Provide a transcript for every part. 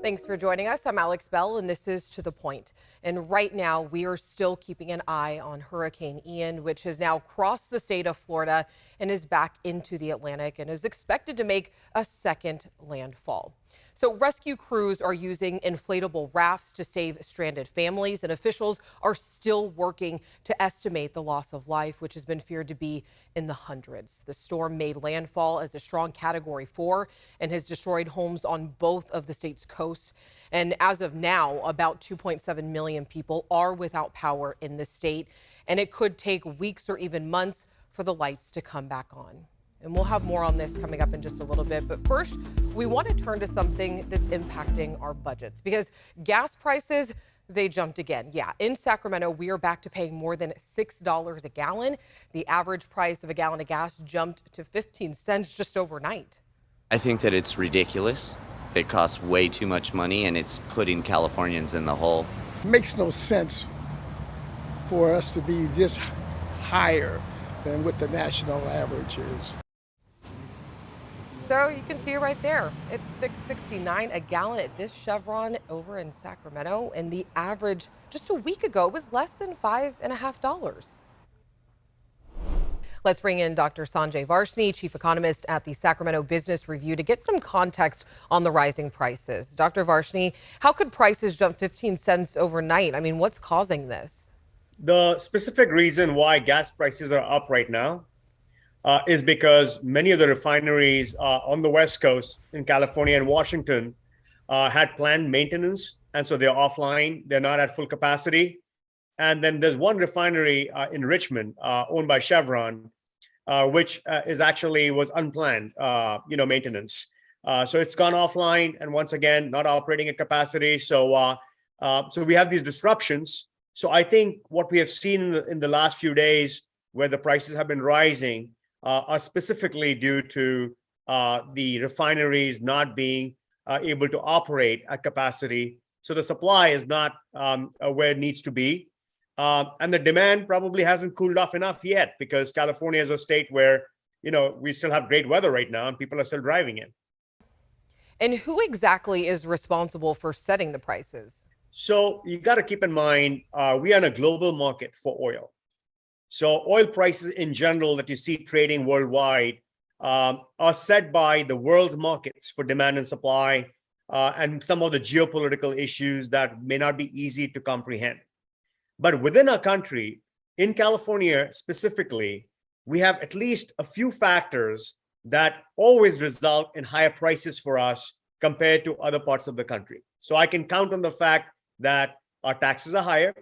Thanks for joining us. I'm Alex Bell, and this is To the Point. And right now, we are still keeping an eye on Hurricane Ian, which has now crossed the state of Florida and is back into the Atlantic and is expected to make a second landfall. So rescue crews are using inflatable rafts to save stranded families, and officials are still working to estimate the loss of life, which has been feared to be in the hundreds. The storm made landfall as a strong Category 4 and has destroyed homes on both of the state's coasts. And as of now, about 2.7 million people are without power in the state, and it could take weeks or even months for the lights to come back on. And we'll have more on this coming up in just a little bit. But first, we want to turn to something that's impacting our budgets because gas prices, they jumped again. Yeah, in Sacramento, we are back to paying more than $6 a gallon. The average price of a gallon of gas jumped to 15 cents just overnight. I think that it's ridiculous. It costs way too much money and it's putting Californians in the hole. It makes no sense for us to be this higher than what the national average is. So you can see it right there. It's $6.69 a gallon at this Chevron over in Sacramento, and the average just a week ago was less than $5.50. Let's bring in Dr. Sanjay Varshney, chief economist at the Sacramento Business Review, to get some context on the rising prices. Dr. Varshney, how could prices jump 15 cents overnight? I mean, what's causing this? The specific reason why gas prices are up right now is because many of the refineries on the West Coast in California and Washington had planned maintenance, and so they're offline. They're not at full capacity. And then there's one refinery in Richmond owned by Chevron, which was unplanned, maintenance. So it's gone offline, and once again, not operating at capacity. So we have these disruptions. So I think what we have seen in the last few days, where the prices have been rising, are specifically due to the refineries not being able to operate at capacity. So the supply is not where it needs to be. And the demand probably hasn't cooled off enough yet, because California is a state where, we still have great weather right now and people are still driving in. And who exactly is responsible for setting the prices? So you got to keep in mind, we are in a global market for oil. So oil prices in general that you see trading worldwide are set by the world's markets for demand and supply, and some of the geopolitical issues that may not be easy to comprehend. But within our country, in California specifically, we have at least a few factors that always result in higher prices for us compared to other parts of the country. So I can count on the fact that our taxes are higher.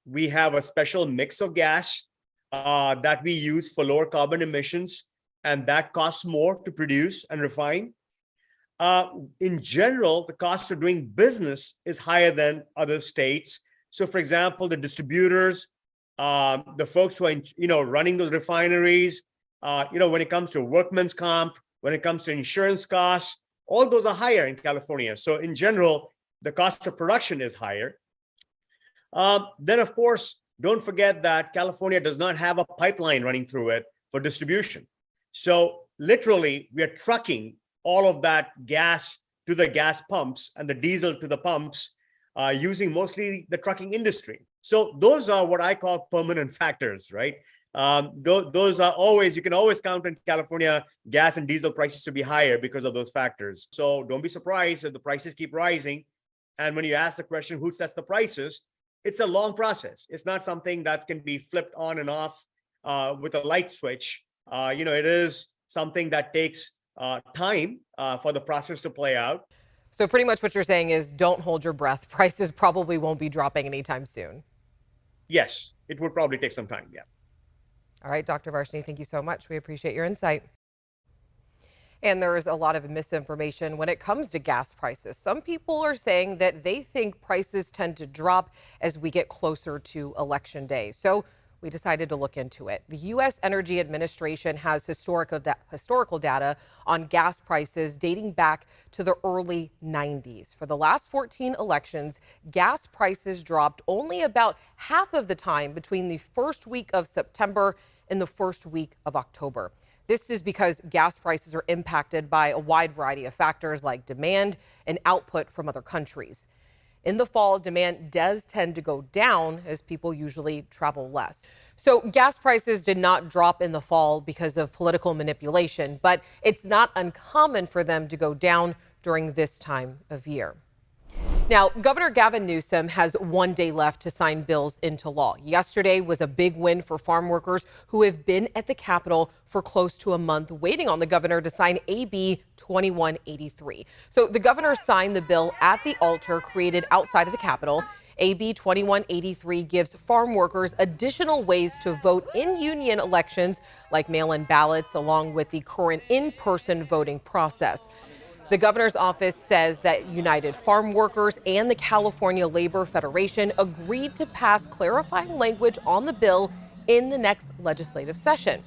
We have a special mix of gas that we use for lower carbon emissions, and that costs more to produce and refine. In general, the cost of doing business is higher than other states. So, for example, the distributors, the folks who are, running those refineries, when it comes to workman's comp, when it comes to insurance costs, all those are higher in California. So, in general, the cost of production is higher. Then, of course, don't forget that California does not have a pipeline running through it for distribution. So literally, we are trucking all of that gas to the gas pumps and the diesel to the pumps using mostly the trucking industry. So those are what I call permanent factors, right? Those are always, you can always count on California gas and diesel prices to be higher because of those factors. So don't be surprised if the prices keep rising. And when you ask the question, who sets the prices? It's a long process. It's not something that can be flipped on and off with a light switch. It is something that takes time for the process to play out. So pretty much what you're saying is don't hold your breath. Prices probably won't be dropping anytime soon. Yes, it would probably take some time. Yeah. All right, Dr. Varshney, thank you so much. We appreciate your insight. And there's a lot of misinformation when it comes to gas prices. Some people are saying that they think prices tend to drop as we get closer to Election Day. So we decided to look into it. The U.S. Energy Administration has historical data on gas prices dating back to the early 90s. For the last 14 elections, gas prices dropped only about half of the time between the first week of September and the first week of October. This is because gas prices are impacted by a wide variety of factors like demand and output from other countries. In the fall, demand does tend to go down as people usually travel less. So gas prices did not drop in the fall because of political manipulation, but it's not uncommon for them to go down during this time of year. Now, Governor Gavin Newsom has 1 day left to sign bills into law. Yesterday was a big win for farm workers who have been at the Capitol for close to a month waiting on the governor to sign AB 2183. So the governor signed the bill at the altar created outside of the Capitol. AB 2183 gives farm workers additional ways to vote in union elections like mail-in ballots, along with the current in-person voting process. The governor's office says that United Farm Workers and the California Labor Federation agreed to pass clarifying language on the bill in the next legislative session.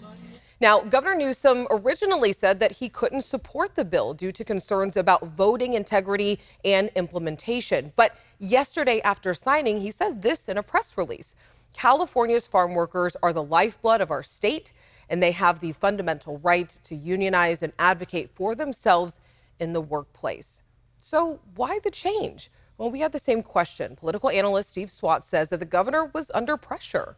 Now, Governor Newsom originally said that he couldn't support the bill due to concerns about voting integrity and implementation. But yesterday, after signing, he said this in a press release. California's farm workers are the lifeblood of our state, and they have the fundamental right to unionize and advocate for themselves in the workplace. So why the change? Well, we had the same question. Political analyst Steve Swat says that the governor was under pressure.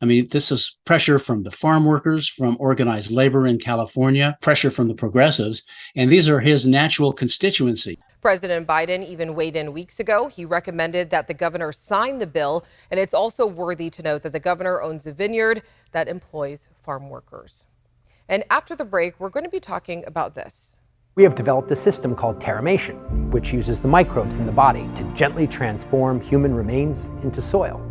I mean, this is pressure from the farm workers, from organized labor in California, pressure from the progressives, and these are his natural constituency. President Biden even weighed in weeks ago. He recommended that the governor sign the bill, and it's also worthy to note that the governor owns a vineyard that employs farm workers. And after the break, we're going to be talking about this. We have developed a system called terramation, which uses the microbes in the body to gently transform human remains into soil.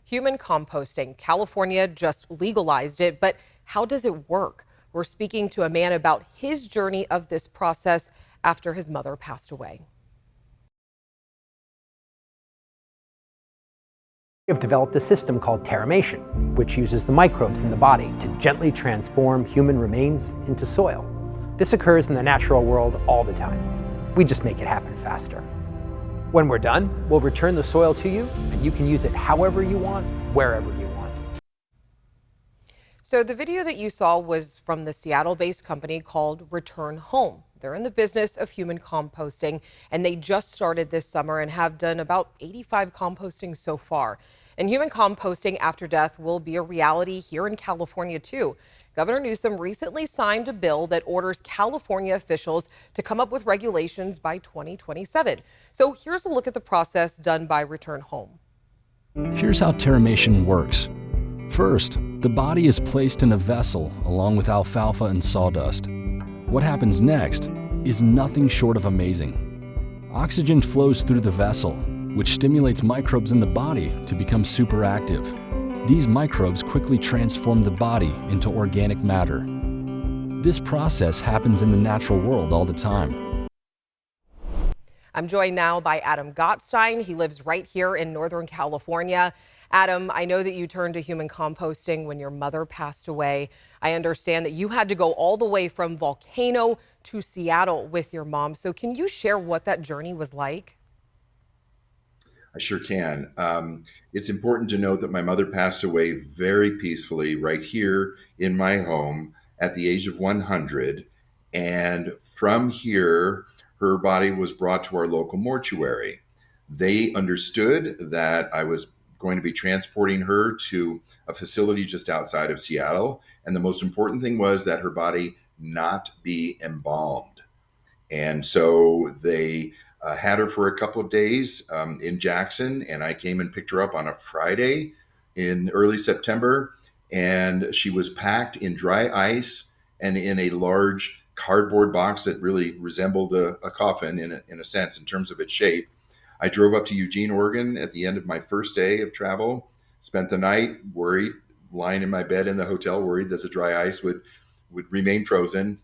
Human composting. California just legalized it, but how does it work? We're speaking to a man about his journey of this process after his mother passed away. We have developed a system called terramation, which uses the microbes in the body to gently transform human remains into soil. This occurs in the natural world all the time. We just make it happen faster. When we're done, we'll return the soil to you, and you can use it however you want, wherever you want. So the video that you saw was from the Seattle-based company called Return Home. They're in the business of human composting, and they just started this summer and have done about 85 composting so far. And human composting after death will be a reality here in California, too. Governor Newsom recently signed a bill that orders California officials to come up with regulations by 2027. So here's a look at the process done by Return Home. Here's how terramation works. First, the body is placed in a vessel along with alfalfa and sawdust. What happens next is nothing short of amazing. Oxygen flows through the vessel, which stimulates microbes in the body to become superactive. These microbes quickly transform the body into organic matter. This process happens in the natural world all the time. I'm joined now by Adam Gottstein. He lives right here in Northern California. Adam, I know that you turned to human composting when your mother passed away. I understand that you had to go all the way from Volcano to Seattle with your mom. So can you share what that journey was like? I sure can. It's important to note that my mother passed away very peacefully right here in my home at the age of 100. And from here, her body was brought to our local mortuary. They understood that I was going to be transporting her to a facility just outside of Seattle. And the most important thing was that her body not be embalmed. And so they had her for a couple of days in Jackson, and I came and picked her up on a Friday in early September, and she was packed in dry ice and in a large cardboard box that really resembled a coffin in a sense in terms of its shape. I drove up to Eugene, Oregon at the end of my first day of travel, spent the night worried, lying in my bed in the hotel, worried that the dry ice would remain frozen.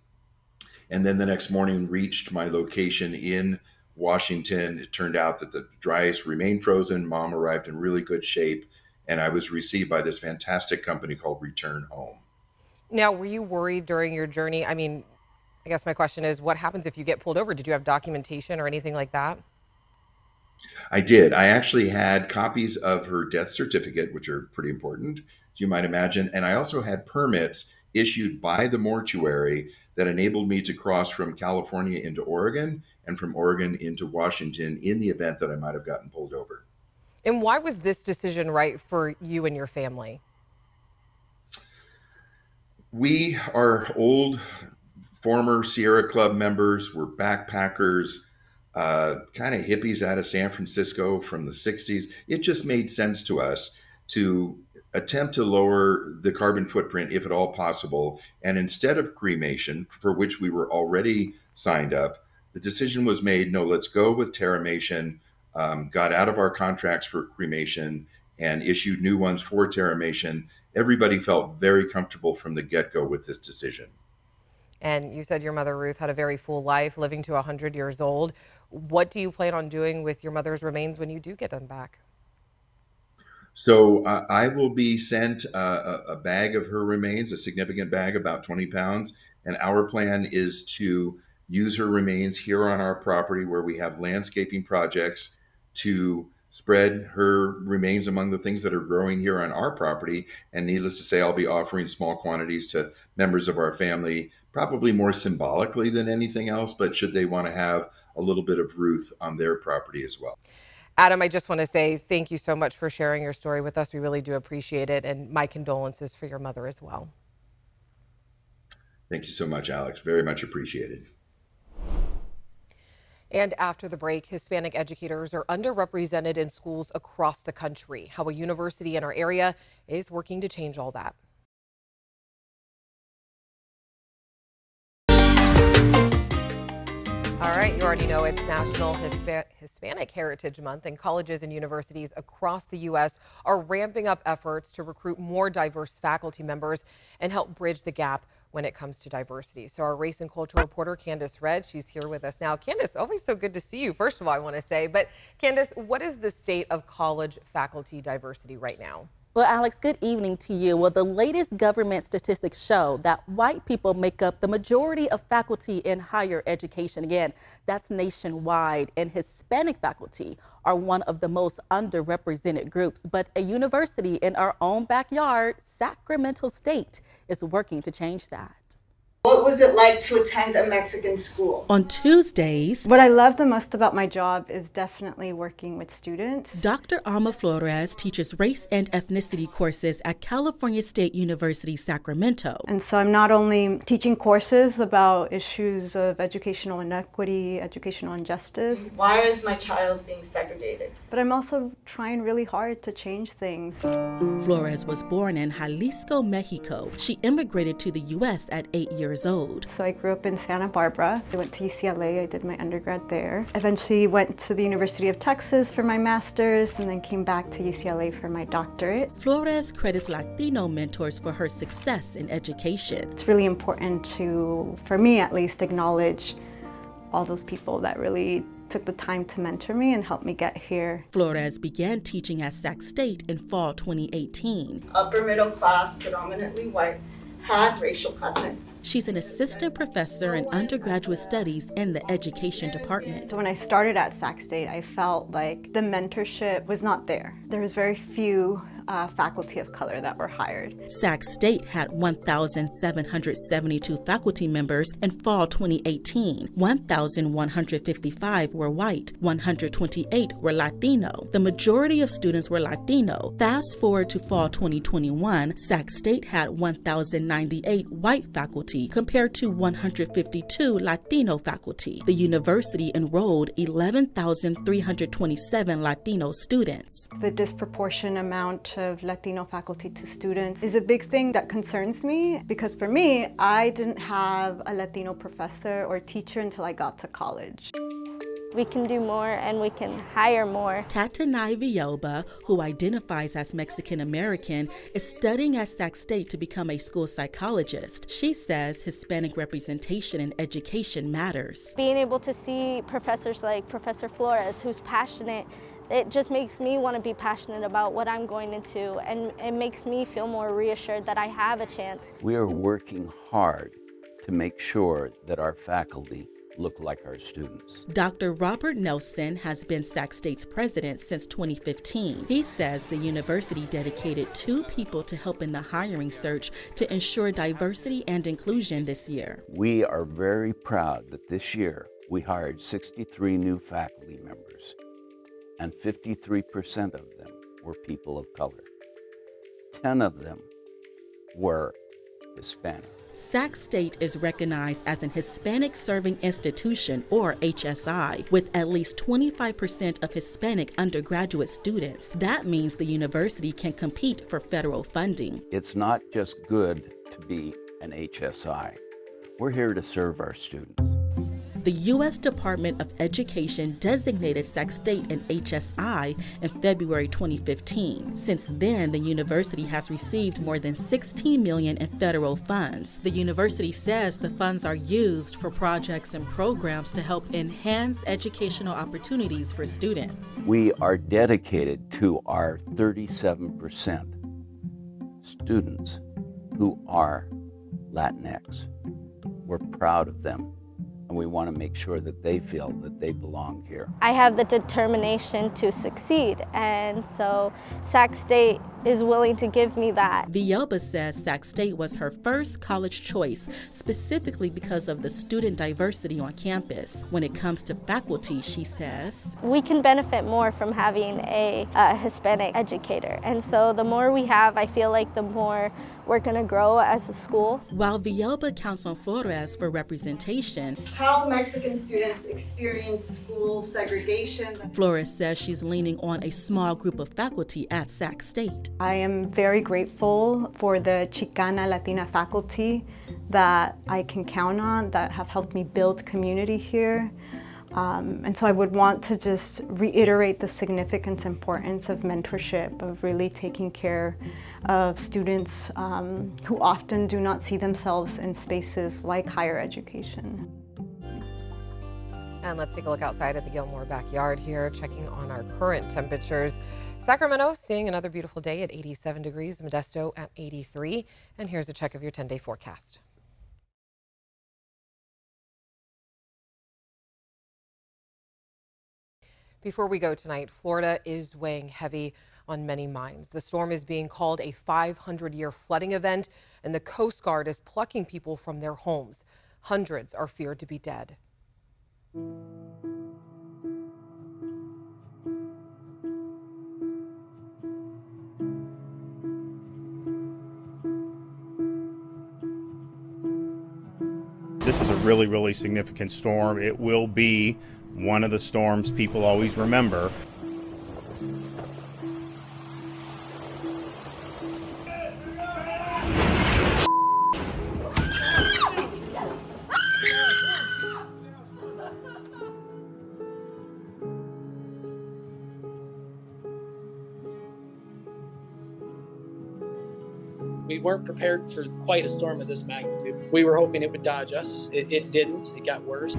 And then the next morning reached my location in Washington. It turned out that the dry ice remained frozen. Mom arrived in really good shape, and I was received by this fantastic company called Return Home. Now, were you worried during your journey? I mean, I guess my question is, what happens if you get pulled over? Did you have documentation or anything like that? I did. I actually had copies of her death certificate, which are pretty important, as you might imagine. And I also had permits issued by the mortuary that enabled me to cross from California into Oregon and from Oregon into Washington in the event that I might have gotten pulled over. And why was this decision right for you and your family? We are old former Sierra Club members. We're backpackers, kind of hippies out of San Francisco from the 60s. It just made sense to us to attempt to lower the carbon footprint if at all possible. And instead of cremation, for which we were already signed up, the decision was made, no, let's go with terramation, got out of our contracts for cremation and issued new ones for terramation. Everybody felt very comfortable from the get-go with this decision. And you said your mother, Ruth, had a very full life, living to 100 years old. What do you plan on doing with your mother's remains when you do get them back? So I will be sent a bag of her remains, a significant bag, about 20 pounds. And our plan is to use her remains here on our property where we have landscaping projects to spread her remains among the things that are growing here on our property. And needless to say, I'll be offering small quantities to members of our family, probably more symbolically than anything else, but should they want to have a little bit of Ruth on their property as well. Adam, I just want to say thank you so much for sharing your story with us. We really do appreciate it. And my condolences for your mother as well. Thank you so much, Alex. Very much appreciated. And after the break, Hispanic educators are underrepresented in schools across the country. How a university in our area is working to change all that. All right, you already know it's National Hispanic Heritage Month, and colleges and universities across the U.S. are ramping up efforts to recruit more diverse faculty members and help bridge the gap when it comes to diversity. So our race and culture reporter, Candace Red, she's here with us now. Candace, always so good to see you, first of all, I want to say. But Candace, what is the state of college faculty diversity right now? Well, Alex, good evening to you. Well, the latest government statistics show that white people make up the majority of faculty in higher education. Again, that's nationwide, and Hispanic faculty are one of the most underrepresented groups. But a university in our own backyard, Sacramento State, is working to change that. What was it like to attend a Mexican school? On Tuesdays, what I love the most about my job is definitely working with students. Dr. Alma Flores teaches race and ethnicity courses at California State University, Sacramento. And so I'm not only teaching courses about issues of educational inequity, educational injustice. Why is my child being segregated? But I'm also trying really hard to change things. Flores was born in Jalisco, Mexico. She immigrated to the U.S. at 8 years old. So I grew up in Santa Barbara. I went to UCLA. I did my undergrad there. Eventually went to the University of Texas for my master's and then came back to UCLA for my doctorate. Flores credits Latino mentors for her success in education. It's really important to, for me at least, acknowledge all those people that really took the time to mentor me and help me get here. Flores began teaching at Sac State in fall 2018. Upper middle class, predominantly white, had racial comments. She's an assistant professor in undergraduate studies in the education department. So when I started at Sac State, I felt like the mentorship was not there. There was very few faculty of color that were hired. Sac State had 1,772 faculty members in fall 2018. 1,155 were white, 128 were Latino. The majority of students were Latino. Fast forward to fall 2021, Sac State had 1,098 white faculty compared to 152 Latino faculty. The university enrolled 11,327 Latino students. The disproportionate amount of Latino faculty to students is a big thing that concerns me, because for me, I didn't have a Latino professor or teacher until I got to college. We can do more and we can hire more. Tatanay Villalba, who identifies as Mexican American, is studying at Sac State to become a school psychologist. She says Hispanic representation in education matters. Being able to see professors like Professor Flores, who's passionate, it just makes me want to be passionate about what I'm going into, and it makes me feel more reassured that I have a chance. We are working hard to make sure that our faculty look like our students. Dr. Robert Nelson has been Sac State's president since 2015. He says the university dedicated 2 people to help in the hiring search to ensure diversity and inclusion this year. We are very proud that this year we hired 63 new faculty members, and 53% of them were people of color. 10 of them were Hispanic. Sac State is recognized as an Hispanic Serving Institution, or HSI, with at least 25% of Hispanic undergraduate students. That means the university can compete for federal funding. It's not just good to be an HSI. We're here to serve our students. The U.S. Department of Education designated Sac State an HSI in February 2015. Since then, the university has received more than $16 million in federal funds. The university says the funds are used for projects and programs to help enhance educational opportunities for students. We are dedicated to our 37% students who are Latinx. We're proud of them, and we want to make sure that they feel that they belong here. I have the determination to succeed, and so Sac State is willing to give me that. Villalba says Sac State was her first college choice, specifically because of the student diversity on campus. When it comes to faculty, she says, we can benefit more from having a Hispanic educator, and so the more we have, I feel like the more we're going to grow as a school. While Villalba counts on Flores for representation, How Mexican students experience school segregation. Flores says she's leaning on a small group of faculty at Sac State. I am very grateful for the Chicana Latina faculty that I can count on, that have helped me build community here. And so I would want to just reiterate the significance and importance of mentorship, of really taking care of students who often do not see themselves in spaces like higher education. And let's take a look outside at the Gilmore backyard here, checking on our current temperatures. Sacramento seeing another beautiful day at 87 degrees, Modesto at 83. And here's a check of your 10-day forecast. Before we go tonight, Florida is weighing heavy on many minds. The storm is being called a 500-year flooding event, and the Coast Guard is plucking people from their homes. Hundreds are feared to be dead. This is a really, really significant storm. It will be one of the storms people always remember. We weren't prepared for quite a storm of this magnitude. We were hoping it would dodge us. It didn't. It got worse.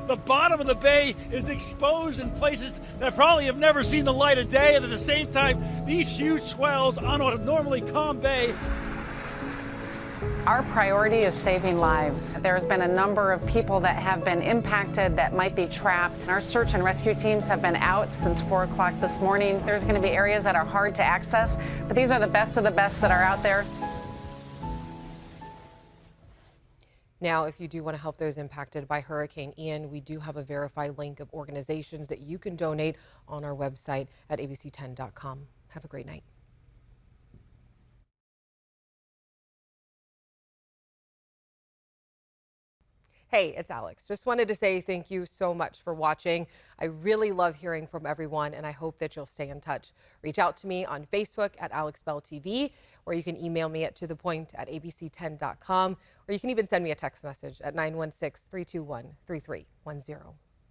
The bottom of the bay is exposed in places that probably have never seen the light of day, and at the same time, these huge swells on what a normally calm bay. Our priority is saving lives. There's been a number of people that have been impacted that might be trapped. Our search and rescue teams have been out since 4 o'clock this morning. There's going to be areas that are hard to access, but these are the best of the best that are out there. Now, if you do want to help those impacted by Hurricane Ian, we do have a verified link of organizations that you can donate on our website at abc10.com. Have a great night. Hey, it's Alex. Just wanted to say thank you so much for watching. I really love hearing from everyone, and I hope that you'll stay in touch. Reach out to me on Facebook at AlexBellTV, or you can email me at tothepoint@abc10.com, or you can even send me a text message at 916-321-3310.